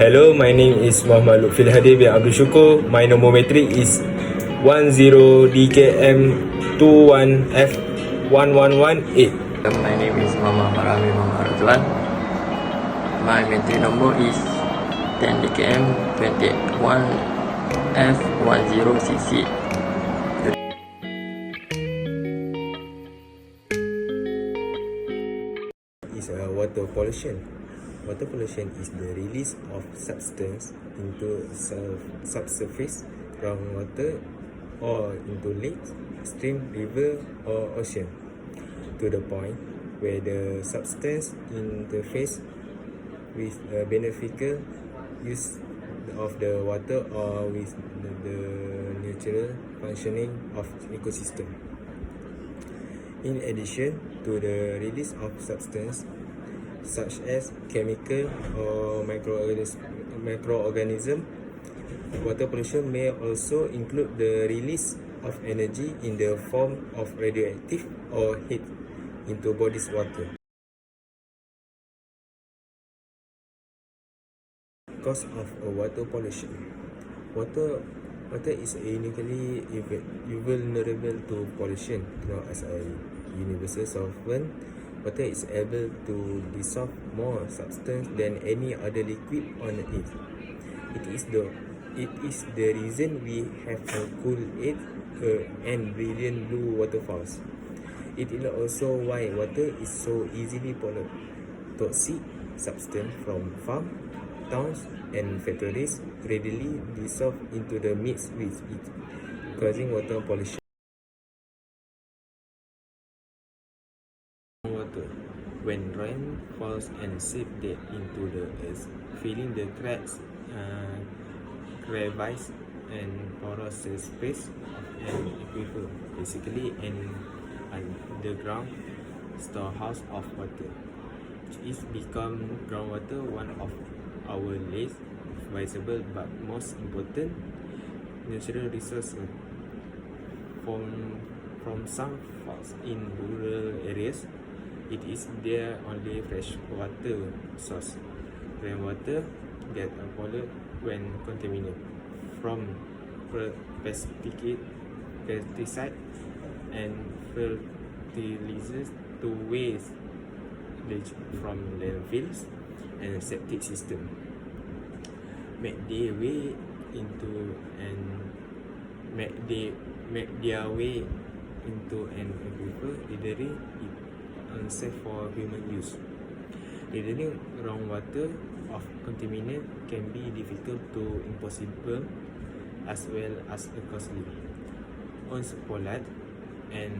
Hello, my name is Muhammad Lutfil Hadi bin Abdul Syukur. My nomometry is 10DKM21F1118. My name is Muhammad Farami Muhammad Razwan. My metri number is 10DKM 21F10CC. Is water pollution. Water pollution is the release of substance into subsurface groundwater or into lakes, stream, river or ocean to the point where the substance interface with a beneficial use of the water or with the natural functioning of ecosystem. In addition to the release of substance such as chemical or microorganism, water pollution may also include the release of energy in the form of radioactive or heat into body's water. Cause of water pollution. Water is uniquely vulnerable to pollution. As a universal solvent, water is able to dissolve more substance than any other liquid on it. It is the reason we have a cool aid and brilliant blue waterfalls. It is also why water is so easily polluted. Toxic substance from farm, towns and factories readily dissolve into the mix with it, causing water pollution. Water. When rain falls and seep deep into the earth, filling the cracks, crevices and porous space of an aquifer, basically an underground storehouse of water. It's become groundwater, one of our least visible but most important natural resources. From some farms in rural areas, it is their only fresh water source. Rainwater gets polluted when contaminated from pesticide and fertilizers to waste from landfills and septic system. Make their way into an aquifer, rendering it unsafe for human use. Returning groundwater of contaminant can be difficult to impossible as well as costly. Once polluted, an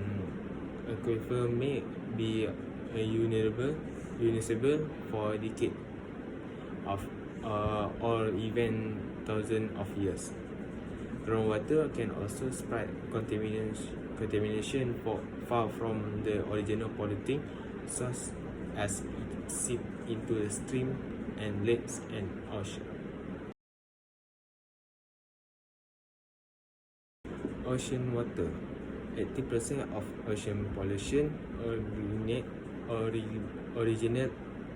aquifer may be unusable for decades or even thousands of years. Groundwater can also spread contamination far from the original polluting source as it seeps into the stream and lakes and ocean. Ocean water. 80% of ocean pollution originate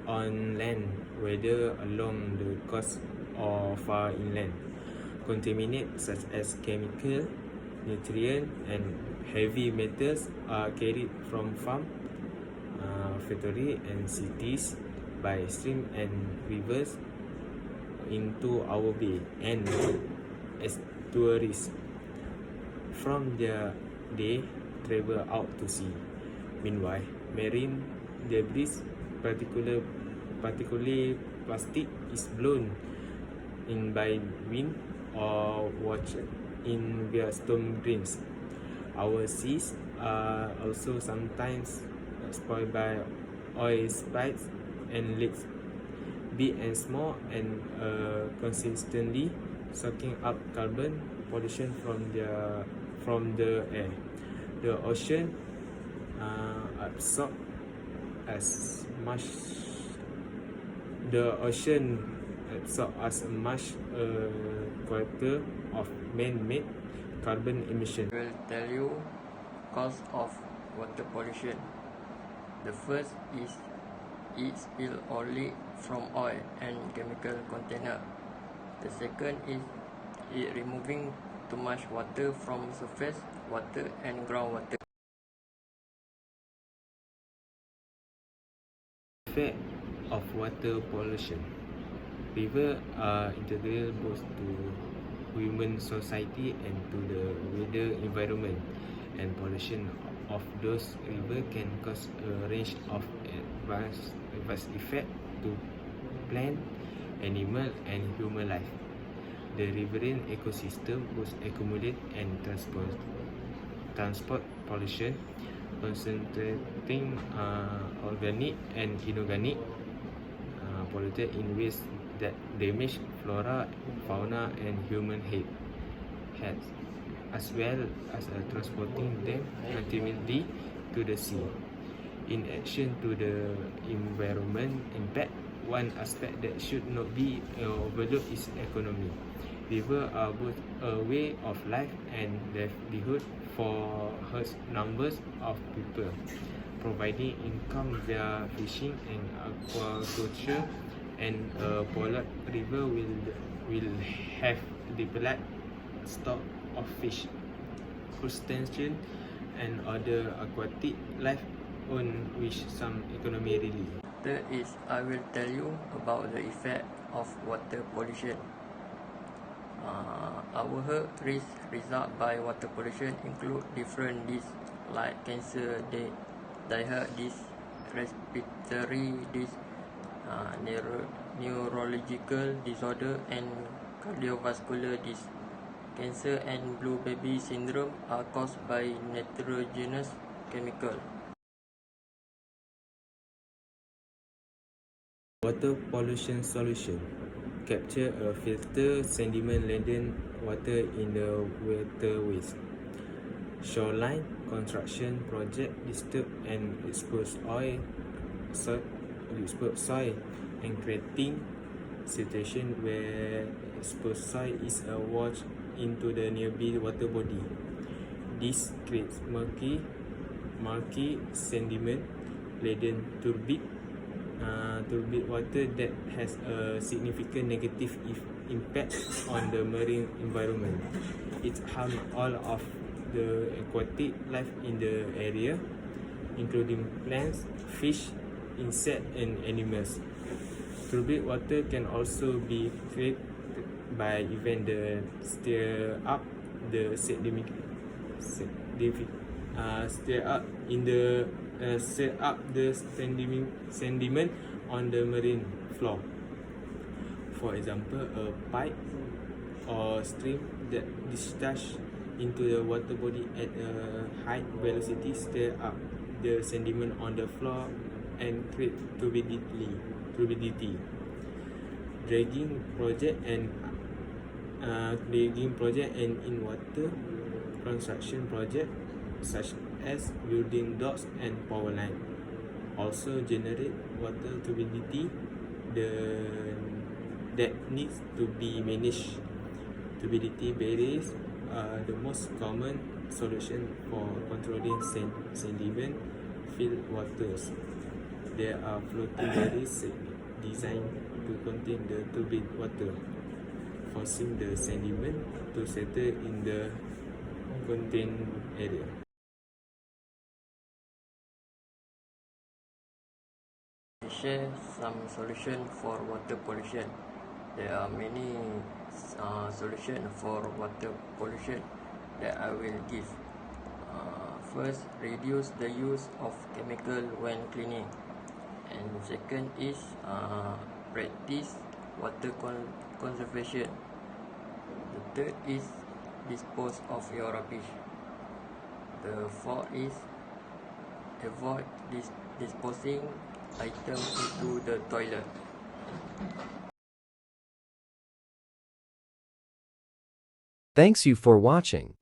on land, whether along the coast or far inland. Contaminants such as chemical, nutrient and heavy metals are carried from farm, factory and cities by stream and rivers into our bay and estuaries. From there, they travel out to sea. Meanwhile, marine debris, particularly plastic, is blown in by wind or washed in via storm drains. Our seas are also sometimes spoiled by oil spills and leaks, big and small, and consistently soaking up carbon pollution from the air. The ocean absorbs as much quarter of man-made carbon emission. I will tell you cause of water pollution. The first is it spill only from oil and chemical container. The second is it removing too much water from surface water and groundwater. Effect of water pollution. Rivers are integral both to human society and to the wider environment, and pollution of those rivers can cause a range of adverse effects to plant, animal, and human life. The riverine ecosystem was accumulate and transport pollution, concentrating organic and inorganic polluted in ways that damage flora, fauna, and human health, as well as transporting them ultimately to the sea. In addition to the environment impact, one aspect that should not be overlooked is economy. Rivers are both a way of life and livelihood for huge numbers of people, providing income via fishing and aquaculture, and a polluted river will have depleted stock of fish, crustaceans, and other aquatic life on which some economy rely. Third is I will tell you about the effect of water pollution. Our health risks result by water pollution include different diseases like cancer, diabetes, respiratory disease, neurological disorder, and cardiovascular disease. Cancer and blue baby syndrome are caused by nitrogenous chemical. Water pollution solution. Capture or filter sediment-laden water in the waterways. Shoreline construction project disturb and expose soil and creating situation where exposed soil is washed into the nearby water body. This creates murky sediment-laden turbid water that has a significant negative impact on the marine environment. It harms all of the aquatic life in the area, including plants, fish, insects, and animals. Turbid water can also be created by events that stir up the sediment on the marine floor. For example, a pipe or stream that discharges into the water body at a high velocity stir up the sediment on the floor and create turbidity. Dragging project and in water construction project such as building docks and power line also generate water turbidity that needs to be managed. Turbidity barriers are the most common solution for controlling sediment-filled waters. There are floating barriers designed to contain the turbid water, forcing the sediment to settle in the contained area. Share some solution for water pollution. There are many solutions for water pollution that I will give. First, reduce the use of chemical when cleaning, and second is practice water conservation. The third is dispose of your rubbish. The fourth is avoid disposing items into the toilet. Thanks you for watching.